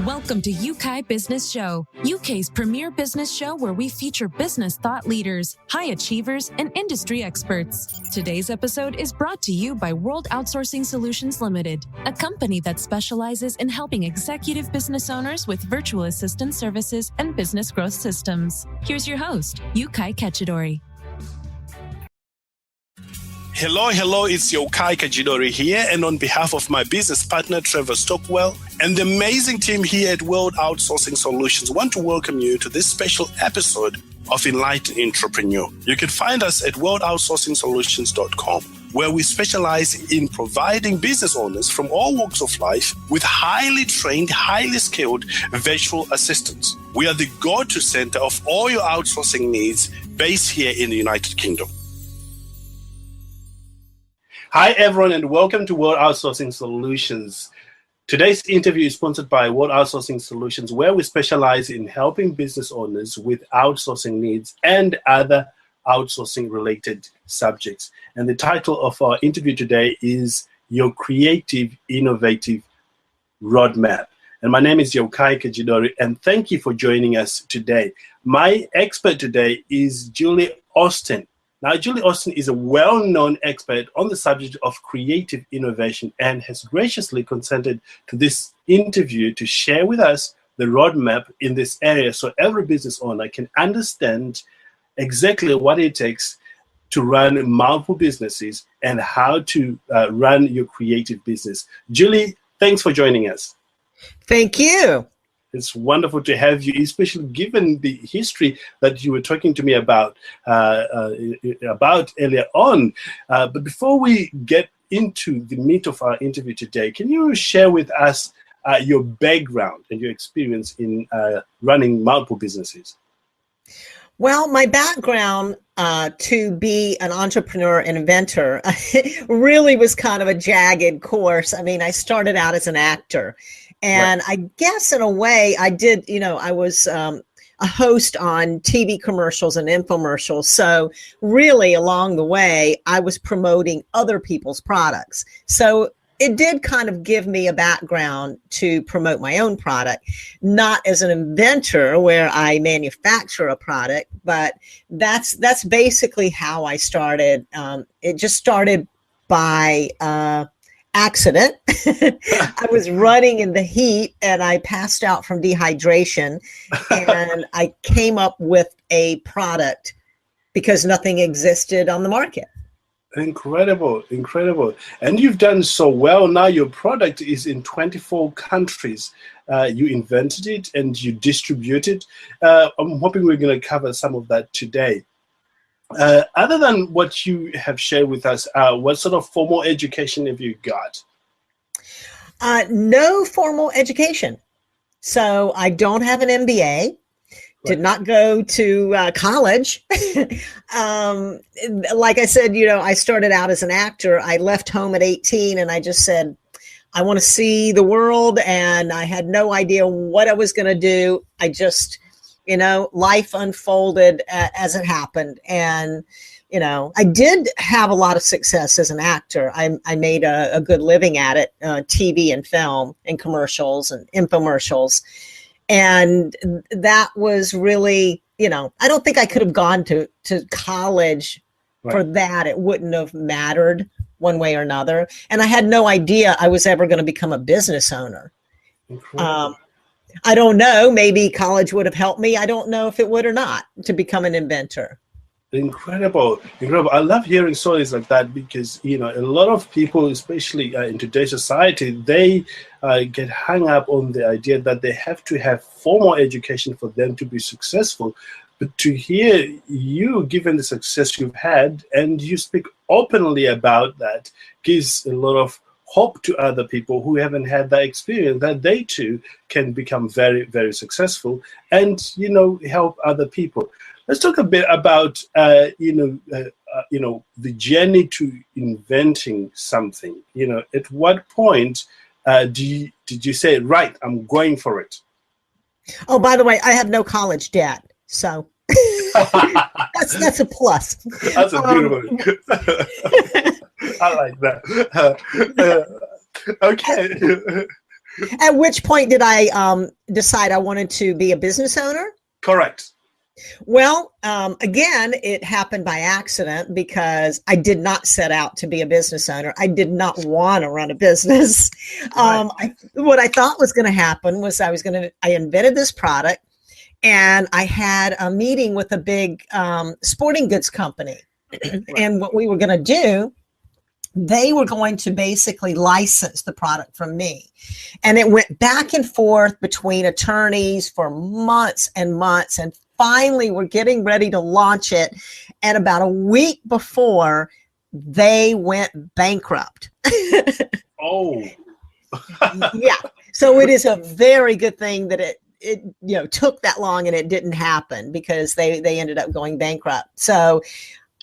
Welcome to Yeukai Business Show, UK's premier business show where we feature business thought leaders, high achievers, and industry experts. Today's episode is brought to you by World Outsourcing Solutions Limited, a company that specializes in helping executive business owners with virtual assistant services and business growth systems. Here's your host, Yeukai Kajidori. Hello, it's Yeukai Kajidori here, and on behalf of my business partner, Trevor Stockwell, and the amazing team here at World Outsourcing Solutions, want to welcome you to this special episode of Enlightened Entrepreneur. You can find us at worldoutsourcingsolutions.com, where we specialize in providing business owners from all walks of life with highly trained, highly skilled virtual assistants. We are the go-to center of all your outsourcing needs based here in the United Kingdom. Hi, everyone, and welcome to World Outsourcing Solutions. Today's interview is sponsored by World Outsourcing Solutions, where we specialize in helping business owners with outsourcing needs and other outsourcing-related subjects. And the title of our interview today is Your Creative, Innovative Roadmap. And my name is Yeukai Kajidori, and thank you for joining us today. My expert today is Julie Austin. Now, Julie Austin is a well-known expert on the subject of creative innovation and has graciously consented to this interview to share with us the roadmap in this area so every business owner can understand exactly what it takes to run multiple businesses and how to run your creative business. Julie, thanks for joining us. Thank you. It's wonderful to have you, especially given the history that you were talking to me about earlier on. But before we get into the meat of our interview today, can you share with us your background and your experience in running multiple businesses? Well, my background to be an entrepreneur and inventor really was kind of a jagged course. I mean, I started out as an actor. And right. I guess in a way I did, I was a host on TV commercials and infomercials. So really along the way, I was promoting other people's products. So it did kind of give me a background to promote my own product, not as an inventor where I manufacture a product, but that's basically how I started. It just started by accident. I was running in the heat and I passed out from dehydration, and I came up with a product because nothing existed on the market. Incredible. And you've done so well. Now your product is in 24 countries. You invented it and you distribute it. I'm hoping we're going to cover some of that today. Other than what you have shared with us, what sort of formal education have you got? No formal education. So I don't have an MBA, did not go to college. Like I said, I started out as an actor. I left home at 18 and I just said, I want to see the world. And I had no idea what I was going to do. I just... life unfolded as it happened. And, I did have a lot of success as an actor. I made a good living at it, TV and film and commercials and infomercials. And that was really, I don't think I could have gone to college for that. It wouldn't have mattered one way or another. And I had no idea I was ever going to become a business owner. I don't know. Maybe college would have helped me. I don't know if it would or not to become an inventor. Incredible. I love hearing stories like that because, a lot of people, especially in today's society, they get hung up on the idea that they have to have formal education for them to be successful. But to hear you, given the success you've had, and you speak openly about that, gives a lot of hope to other people who haven't had that experience, that they too can become very, very successful and, help other people. Let's talk a bit about, the journey to inventing something. At what point did you say, right, I'm going for it? Oh, by the way, I have no college debt, so that's a plus. That's a beautiful. I like that. Okay. At which point did I decide I wanted to be a business owner? Correct. Well, again, it happened by accident because I did not set out to be a business owner. I did not want to run a business. Right. What I thought was going to happen was I invented this product, and I had a meeting with a big sporting goods company. Right. And what we were going to do, they were going to basically license the product from me. And it went back and forth between attorneys for months and months. And finally, we're getting ready to launch it. And about a week before, they went bankrupt. Oh. Yeah. So it is a very good thing that it took that long and it didn't happen, because they ended up going bankrupt. So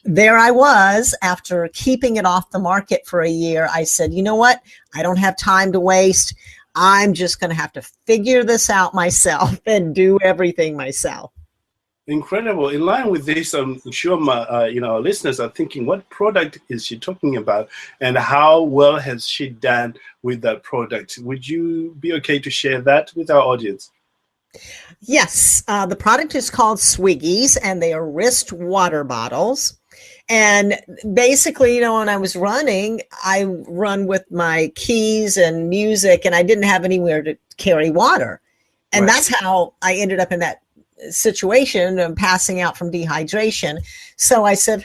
there I was, after keeping it off the market for a year. I said, you know what? I don't have time to waste. I'm just going to have to figure this out myself and do everything myself. Incredible. In line with this, I'm sure our listeners are thinking, what product is she talking about, and how well has she done with that product? Would you be okay to share that with our audience? Yes. The product is called Swiggies, and they are wrist water bottles. And basically, when I was running, I run with my keys and music, and I didn't have anywhere to carry water. And That's how I ended up in that situation of passing out from dehydration. So I said,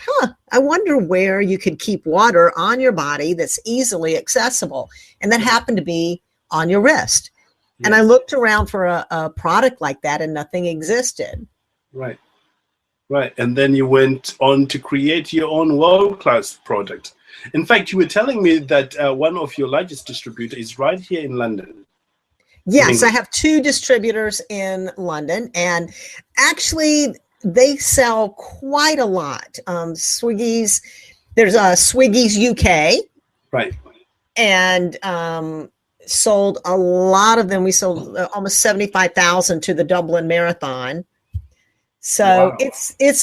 I wonder where you could keep water on your body that's easily accessible. And that happened to be on your wrist. Yes. And I looked around for a product like that, and nothing existed. Right. And then you went on to create your own world-class product. In fact, you were telling me that one of your largest distributors is right here in London. Yes, I have 2 distributors in London, and actually they sell quite a lot. Swiggies, there's a Swiggies UK. Right. And sold a lot of them. We sold almost 75,000 to the Dublin Marathon. So wow. It's it's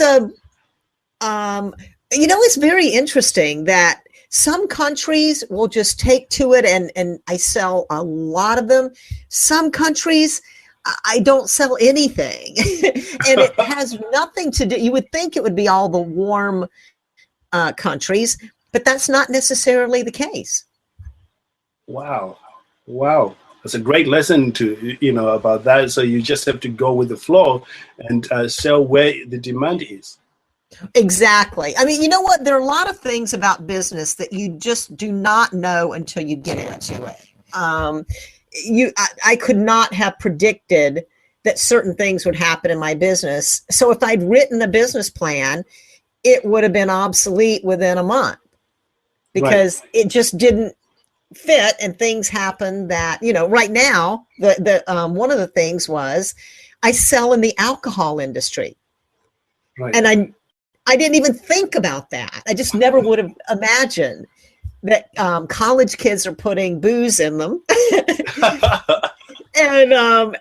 very interesting that some countries will just take to it, and I sell a lot of them. Some countries, I don't sell anything. And it has nothing to do, you would think it would be all the warm countries, but that's not necessarily the case. Wow. That's a great lesson to, about that. So you just have to go with the flow and sell where the demand is. Exactly. I mean, you know what? There are a lot of things about business that you just do not know until you get into it. I could not have predicted that certain things would happen in my business. So if I'd written a business plan, it would have been obsolete within a month, because it just didn't fit, and things happen that, right now, the one of the things was I sell in the alcohol industry. Right. And I didn't even think about that. I just never would have imagined that college kids are putting booze in them. And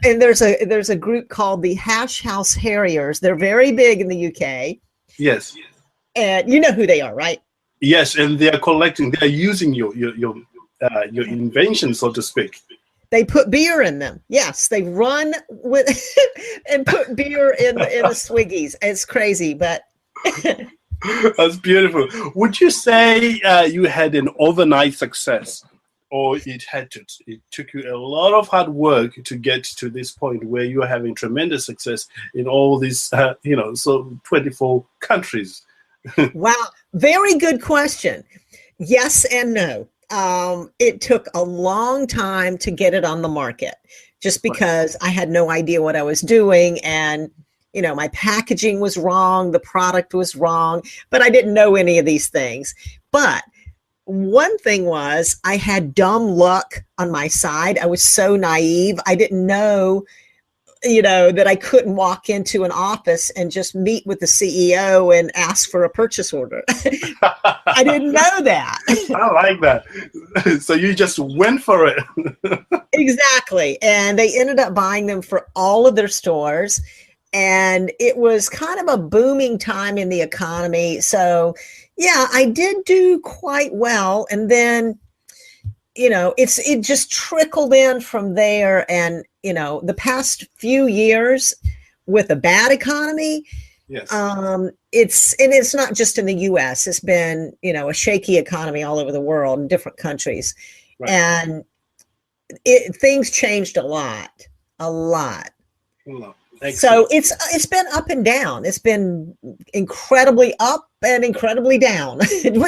there's a group called the Hash House Harriers. They're very big in the UK. Yes. And you know who they are, right? Yes, and they're using your invention, so to speak. They put beer in them. Yes, they run with and put beer in the Swiggies. It's crazy, but that's beautiful. Would you say you had an overnight success, or it took you a lot of hard work to get to this point where you are having tremendous success in all these, 24 countries? Wow, very good question. Yes and no. It took a long time to get it on the market, just because I had no idea what I was doing, and my packaging was wrong, the product was wrong, but I didn't know any of these things. But one thing was, I had dumb luck on my side. I was so naive. I didn't know, that I couldn't walk into an office and just meet with the CEO and ask for a purchase order. I didn't know that. I like that. So you just went for it. Exactly. And they ended up buying them for all of their stores. And it was kind of a booming time in the economy. So, yeah, I did do quite well. And then, it just trickled in from there. And, the past few years with a bad economy, Yes. It's not just in the US. It's been, a shaky economy all over the world in different countries. Right. And things changed a lot. So it's been up and down. It's been incredibly up and incredibly down,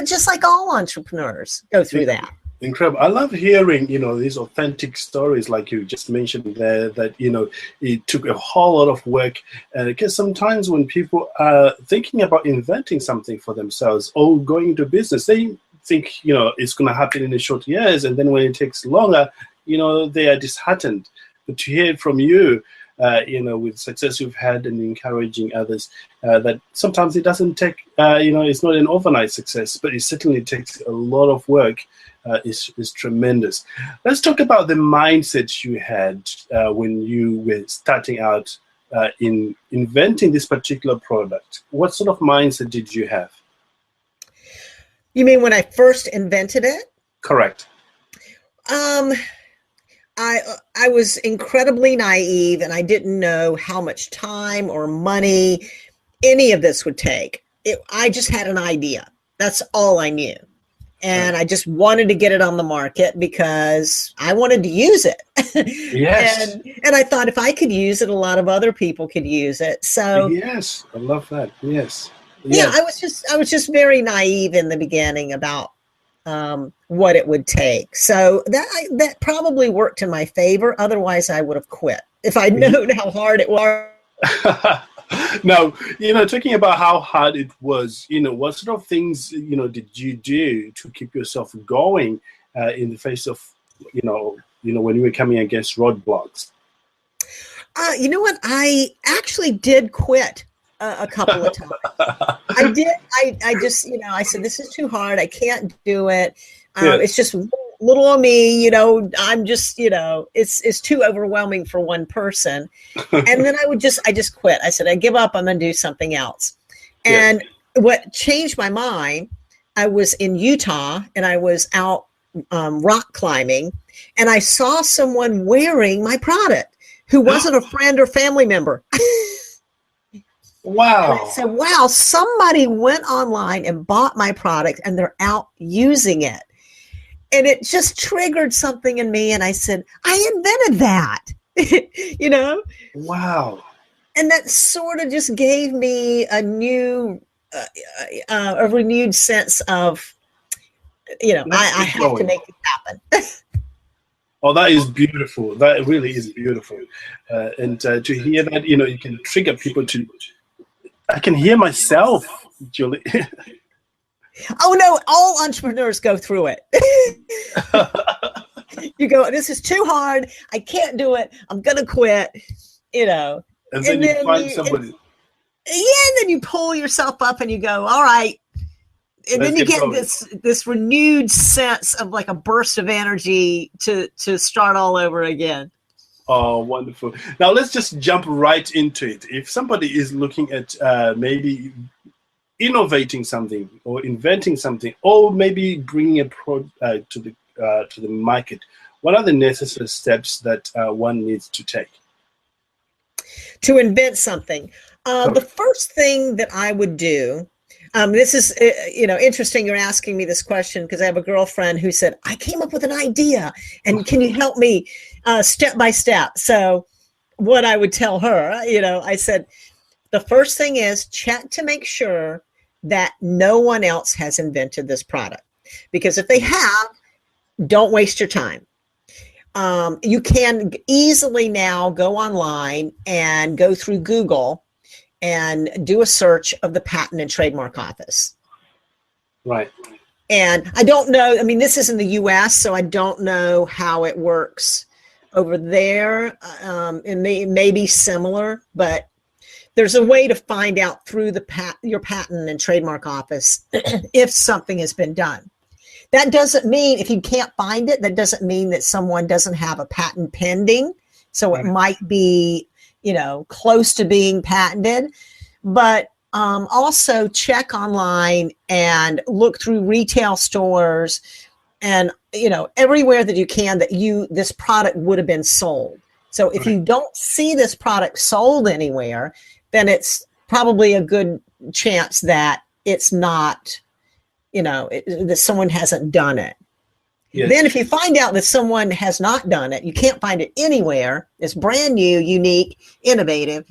just like all entrepreneurs go through that. Incredible. I love hearing, these authentic stories like you just mentioned there, that, it took a whole lot of work. Because sometimes when people are thinking about inventing something for themselves or going into business, they think, it's going to happen in a short years. And then when it takes longer, they are disheartened. But to hear it from you, with success you've had and encouraging others, that sometimes it doesn't take, it's not an overnight success, but it certainly takes a lot of work, is tremendous. Let's talk about the mindset you had when you were starting out in inventing this particular product. What sort of mindset did you have? You mean when I first invented it? Correct. I was incredibly naive, and I didn't know how much time or money any of this would take. I just had an idea. That's all I knew. And I just wanted to get it on the market because I wanted to use it. Yes. and I thought if I could use it, a lot of other people could use it. So yes, I love that. Yes. Yeah, I was just very naive in the beginning about what it would take. So that probably worked in my favor. Otherwise, I would have quit if I'd known how hard it was. Now, talking about how hard it was, what sort of things, did you do to keep yourself going in the face of, when you were coming against roadblocks? You know what? I actually did quit a couple of times. I did. I just, I said, this is too hard. I can't do it. It's just little of me, I'm just, it's too overwhelming for one person. And then I just quit. I said, I give up. I'm going to do something else. And what changed my mind, I was in Utah and I was out rock climbing, and I saw someone wearing my product who wasn't a friend or family member. Wow. And I said, wow, somebody went online and bought my product and they're out using it. And it just triggered something in me. And I said, I invented that, Wow. And that sort of just gave me a new, a renewed sense of, I have to make it happen. Oh, that is beautiful. That really is beautiful. And to hear that, you can trigger people to, I can hear myself, Julie. Oh, no, all entrepreneurs go through it. You go, this is too hard. I can't do it. I'm going to quit, And then you find somebody. And then you pull yourself up and you go, all right. And then you get this renewed sense of like a burst of energy to start all over again. Oh, wonderful. Now let's just jump right into it. If somebody is looking at maybe innovating something or inventing something, or maybe bringing a product to the market, what are the necessary steps that one needs to take? To invent something. The first thing that I would do, this is, interesting you're asking me this question, because I have a girlfriend who said, I came up with an idea and can you help me step by step? So what I would tell her, I said, the first thing is check to make sure that no one else has invented this product. Because if they have, don't waste your time. You can easily now go online and go through Google and do a search of the Patent and Trademark Office. Right. And I don't know, this is in the US, so I don't know how it works over there. It may be similar, but there's a way to find out through your Patent and Trademark Office if something has been done. That doesn't mean, if you can't find it, that doesn't mean that someone doesn't have a patent pending. So it might be, close to being patented. But also check online and look through retail stores and everywhere that you can that this product would have been sold. So if you don't see this product sold anywhere, then it's probably a good chance that it's not, that someone hasn't done it. Yes. Then if you find out that someone has not done it, you can't find it anywhere, it's brand new, unique, innovative,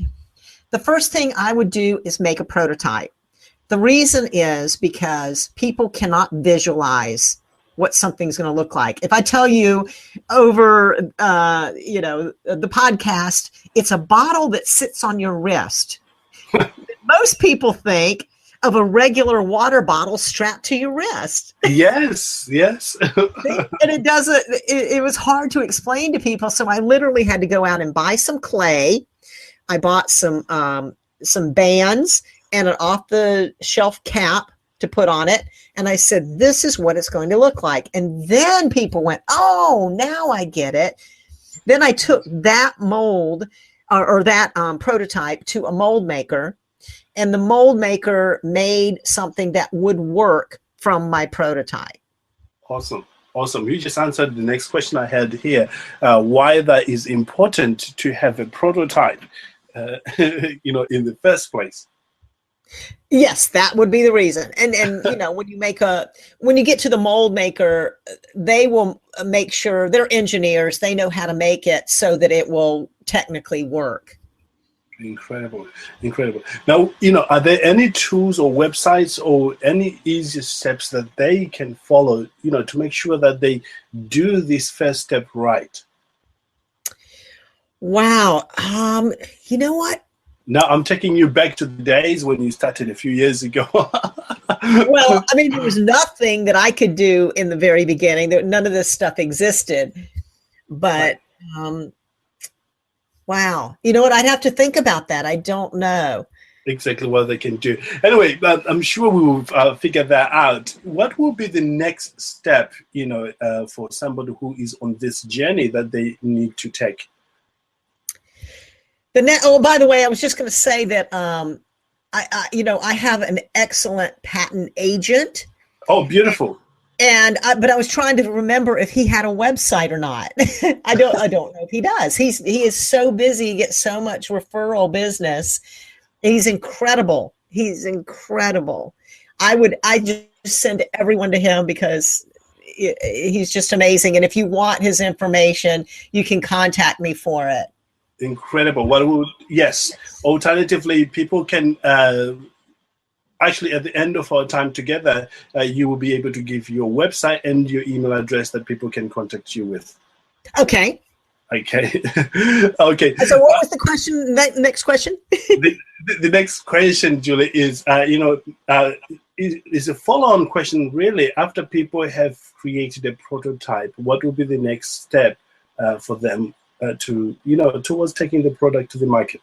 the first thing I would do is make a prototype. The reason is because people cannot visualize what something's going to look like. If I tell you over, the podcast, it's a bottle that sits on your wrist. Most people think of a regular water bottle strapped to your wrist. Yes. And it doesn't, it was hard to explain to people. So I literally had to go out and buy some clay. I bought some bands and an off the shelf cap to put on it. And I said, this is what it's going to look like. And then people went, oh, now I get it. Then I took that mold or that prototype to a mold maker, and the mold maker made something that would work from my prototype. Awesome. You just answered the next question I had here. Why that is important to have a prototype, in the first place. Yes, that would be the reason. And when you get to the mold maker, they will make sure, they're engineers, they know how to make it so that it will technically work. Incredible. Now, are there any tools or websites or any easy steps that they can follow, to make sure that they do this first step right? Wow. You know what? Now I'm taking you back to the days when you started a few years ago. Well, there was nothing that I could do in the very beginning. None of this stuff existed. But, wow. You know what? I'd have to think about that. I don't know exactly what they can do. Anyway, I'm sure we will figure that out. What will be the next step, for somebody who is on this journey that they need to take? By the way, I was just going to say that I have an excellent patent agent. Oh, beautiful! But I was trying to remember if he had a website or not. I don't know if he does. He is so busy. He gets so much referral business. He's incredible. I just send everyone to him because he's just amazing. And if you want his information, you can contact me for it. Incredible. Yes. Alternatively, people can actually, at the end of our time together, you will be able to give your website and your email address that people can contact you with. Okay. Okay. So what was the question? Next question? the next question, Julie, is is a follow-on question. Really, after people have created a prototype, what will be the next step for them? Towards taking the product to the market?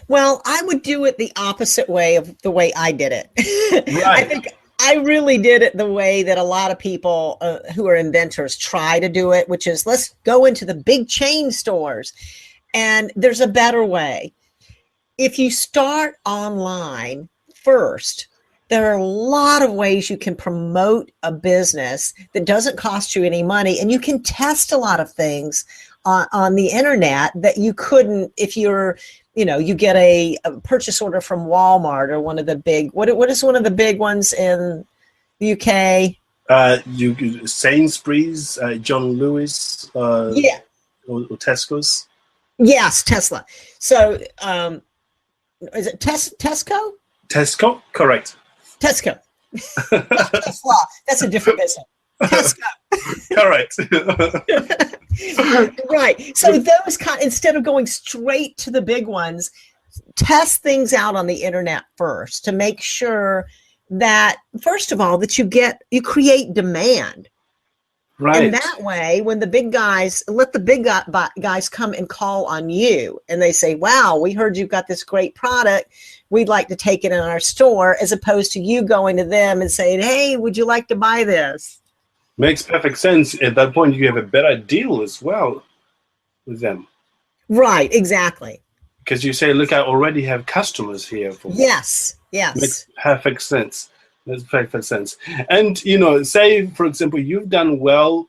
Well, I would do it the opposite way of the way I did it. Right. I think I really did it the way that a lot of people who are inventors try to do it, which is let's go into the big chain stores. And there's a better way. If you start online first, there are a lot of ways you can promote a business that doesn't cost you any money, and you can test a lot of things on the internet that you couldn't if you're, you get a purchase order from Walmart or one of the big, what is one of the big ones in the UK? Sainsbury's, John Lewis, or Tesco's. Yes, Tesla. So is it Tesco? Tesco, correct. Tesco. Tesla. That's a different business. Tesco. Correct. Right. So those instead of going straight to the big ones, test things out on the internet first to make sure that, first of all, that you create demand. Right. And that way, when the big guys, let the big guys come and call on you and they say, wow, we heard you've got this great product. We'd like to take it in our store, as opposed to you going to them and saying, hey, would you like to buy this? Makes perfect sense. At that point, you have a better deal as well with them. Right, exactly. Because you say, look, I already have customers here. Yes. Makes perfect sense. That's perfect sense. And, say, for example, you've done well,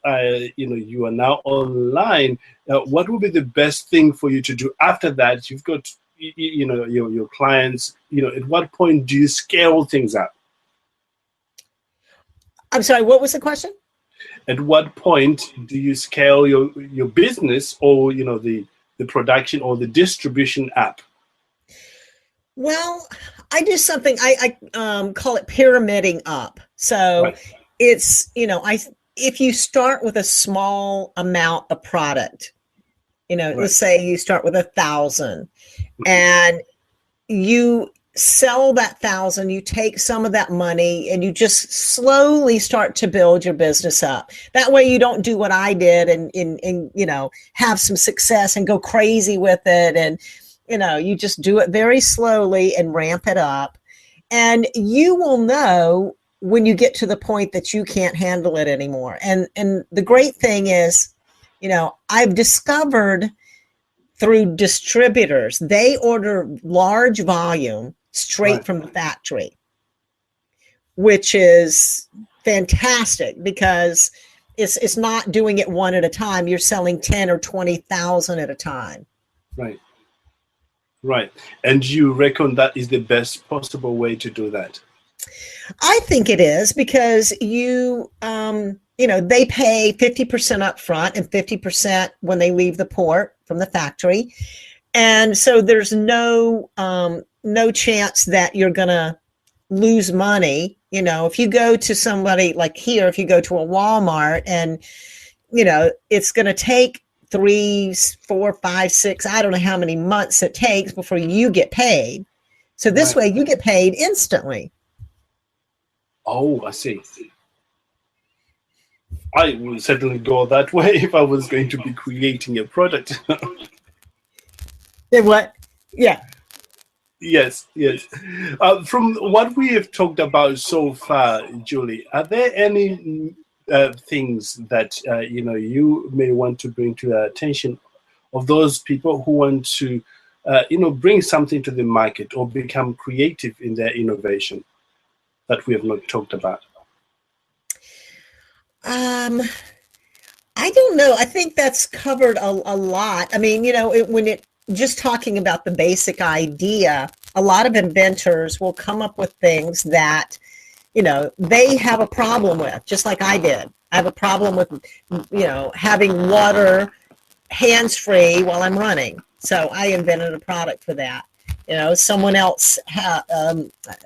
you are now online. What would be the best thing for you to do after that? You've got, your clients, at what point do you scale things up? I'm sorry, what was the question? At what point do you scale your business or, the production or the distribution up? Well, I do something I call it pyramiding up. So Right. it's, if you start with a small amount of product, Right. let's say you start with 1,000 and you sell that 1,000, you take some of that money and you just slowly start to build your business up. That way you don't do what I did and have some success and go crazy with it. And, you just do it very slowly and ramp it up. And you will know when you get to the point that you can't handle it anymore. And the great thing is, I've discovered through distributors, they order large volume straight Right. from the factory, which is fantastic because it's not doing it one at a time. You're selling 10 or 20,000 at a time. Right. Right. And you reckon that is the best possible way to do that? I think it is because they pay 50% up front and 50% when they leave the port from the factory. And so there's no chance that you're going to lose money. If you go to somebody like here, if you go to a Walmart and, it's going to take 3, 4, 5, 6, I don't know how many months it takes before you get paid. So this way you get paid instantly. Oh, I see. I will certainly go that way if I was going to be creating a product. What? Yeah. Yes. From what we have talked about so far, Julie, are there any things that you may want to bring to the attention of those people who want to bring something to the market or become creative in their innovation that we have not talked about? I don't know. I think that's covered a lot. I mean, just talking about the basic idea, a lot of inventors will come up with things that, they have a problem with, just like I did. I have a problem with, having water hands-free while I'm running. So I invented a product for that. Someone else,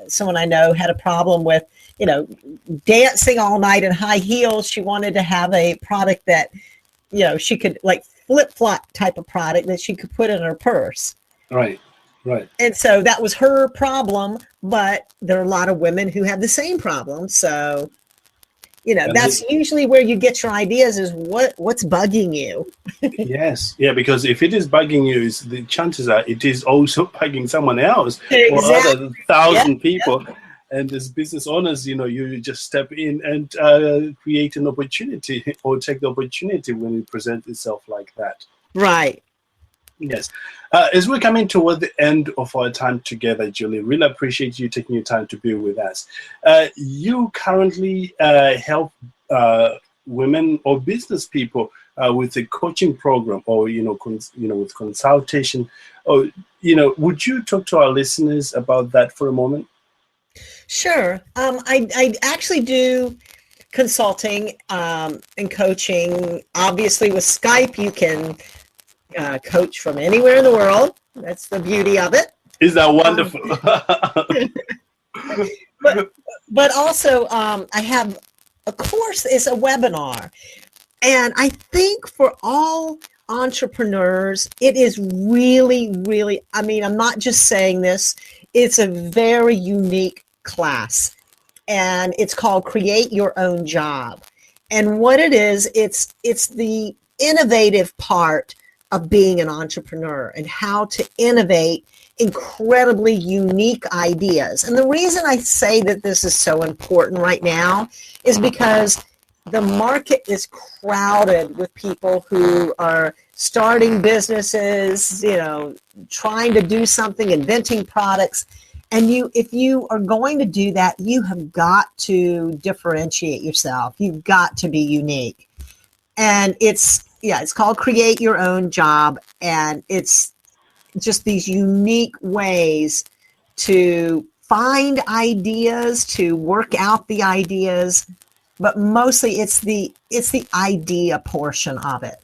someone I know had a problem with, dancing all night in high heels. She wanted to have a product that, she could, like flip-flop type of product that she could put in her purse. Right. And so that was her problem, but there are a lot of women who have the same problem. So, that's usually where you get your ideas is what's bugging you. Yes. Yeah, because if it is bugging you, the chances are it is also bugging someone else Exactly. or other 1,000 people. Yeah. And as business owners, you just step in and create an opportunity or take the opportunity when it presents itself like that. Right. Yes. As we're coming toward the end of our time together, Julie, really appreciate you taking your time to be with us. You currently help women or business people with a coaching program or, with consultation. Or, would you talk to our listeners about that for a moment? Sure. I actually do consulting and coaching. Obviously, with Skype, you can coach from anywhere in the world. That's the beauty of it. Is that wonderful? But also, I have a course. It's a webinar. And I think for all entrepreneurs, it is really, really, I mean, I'm not just saying this. It's a very unique class, and it's called Create Your Own Job. And what it is, it's the innovative part of being an entrepreneur and how to innovate incredibly unique ideas. And the reason I say that this is so important right now is because the market is crowded with people who are starting businesses, trying to do something, inventing products. And if you are going to do that, you have got to differentiate yourself. You've got to be unique. And it's called Create Your Own Job. And it's just these unique ways to find ideas, to work out the ideas, but mostly it's the idea portion of it.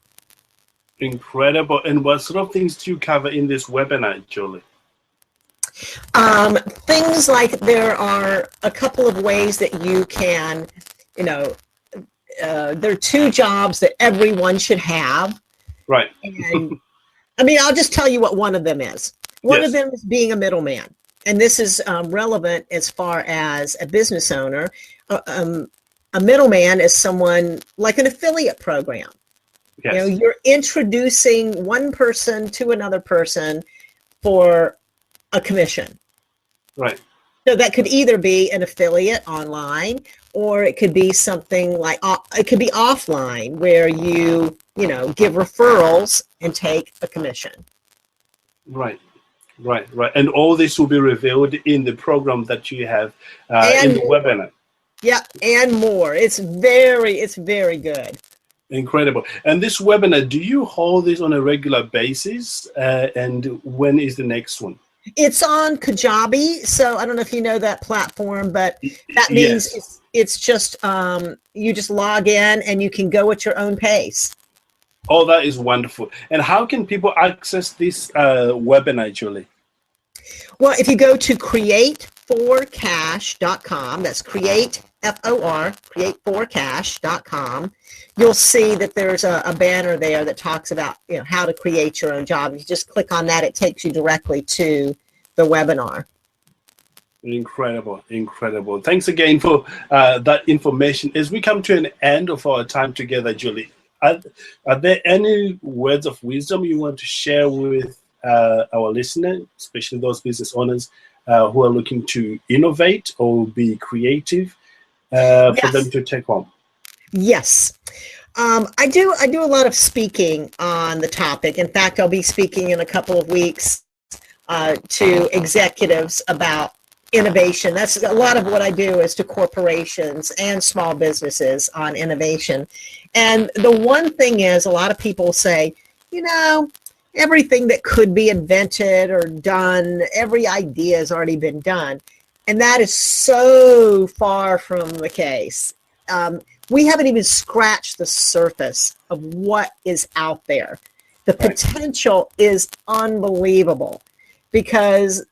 Incredible. And what sort of things do you cover in this webinar, Julie? Things like there are a couple of ways that you can, there are 2 jobs that everyone should have. Right. And I'll just tell you what one of them is. One of them is being a middleman. And this is relevant as far as a business owner. A middleman is someone like an affiliate program. Yes. You're introducing one person to another person for a commission. Right. So that could either be an affiliate online, or it could be something like, it could be offline where you give referrals and take a commission. Right. And all this will be revealed in the program that you have in the webinar. Yeah, and more. It's very good. Incredible. And this webinar, do you hold this on a regular basis? And when is the next one? It's on Kajabi, so I don't know if you know that platform, but that means it's just you just log in and you can go at your own pace. Oh, that is wonderful. And how can people access this webinar, Julie? Well, if you go to create4cash.com, that's create4cash.com, you'll see that there's a banner there that talks about how to create your own job. If you just click on that, it takes you directly to the webinar. Incredible. Thanks again for that information. As we come to an end of our time together, Julie, are there any words of wisdom you want to share with our listeners, especially those business owners who are looking to innovate or be creative for them to take home? Yes. I do a lot of speaking on the topic. In fact, I'll be speaking in a couple of weeks to executives about innovation. That's a lot of what I do is to corporations and small businesses on innovation. And the one thing is, a lot of people say, everything that could be invented or done, every idea has already been done. And that is so far from the case. We haven't even scratched the surface of what is out there. The potential is unbelievable because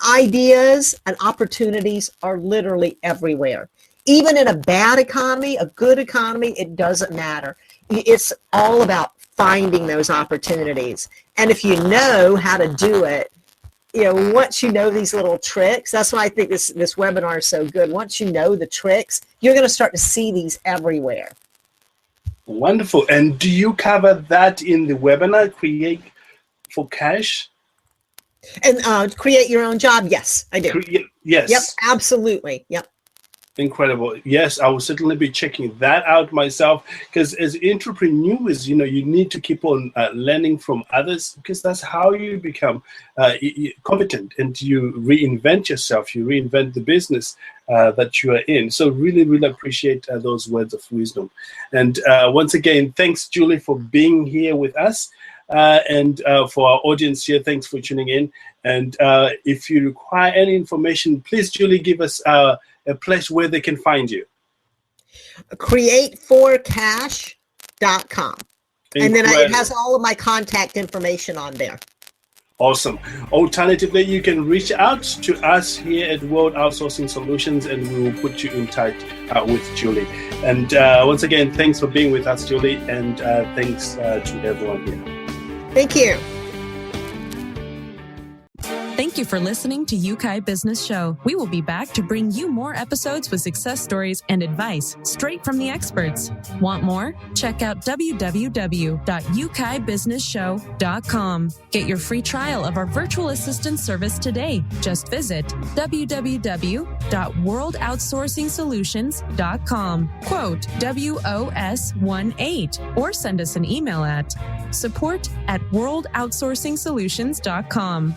ideas and opportunities are literally everywhere. Even in a bad economy, a good economy, it doesn't matter. It's all about finding those opportunities. And if you know how to do it, once you know these little tricks, that's why I think this webinar is so good. Once you know the tricks, you're going to start to see these everywhere. Wonderful. And do you cover that in the webinar, Create for Cash? And create your own job? Yes, I do. Yes. Yep, absolutely. Yep. Incredible. Yes, I will certainly be checking that out myself, because as entrepreneurs, you need to keep on learning from others, because that's how you become competent and you reinvent yourself, you reinvent the business that you are in. So really, really appreciate those words of wisdom. And once again, thanks, Julie, for being here with us. And for our audience here, thanks for tuning in. And if you require any information, please, Julie, give us a place where they can find you. Create4cash.com. And then it has all of my contact information on there. Awesome. Alternatively, you can reach out to us here at World Outsourcing Solutions, and we will put you in touch with Julie. And once again, thanks for being with us, Julie, and thanks to everyone here. Thank you. Thank you for listening to Yeukai Business Show. We will be back to bring you more episodes with success stories and advice straight from the experts. Want more? Check out www.yeukaibusinessshow.com. Get your free trial of our virtual assistant service today. Just visit www.worldoutsourcingsolutions.com. Quote WOS18 or send us an email at support@worldoutsourcingsolutions.com.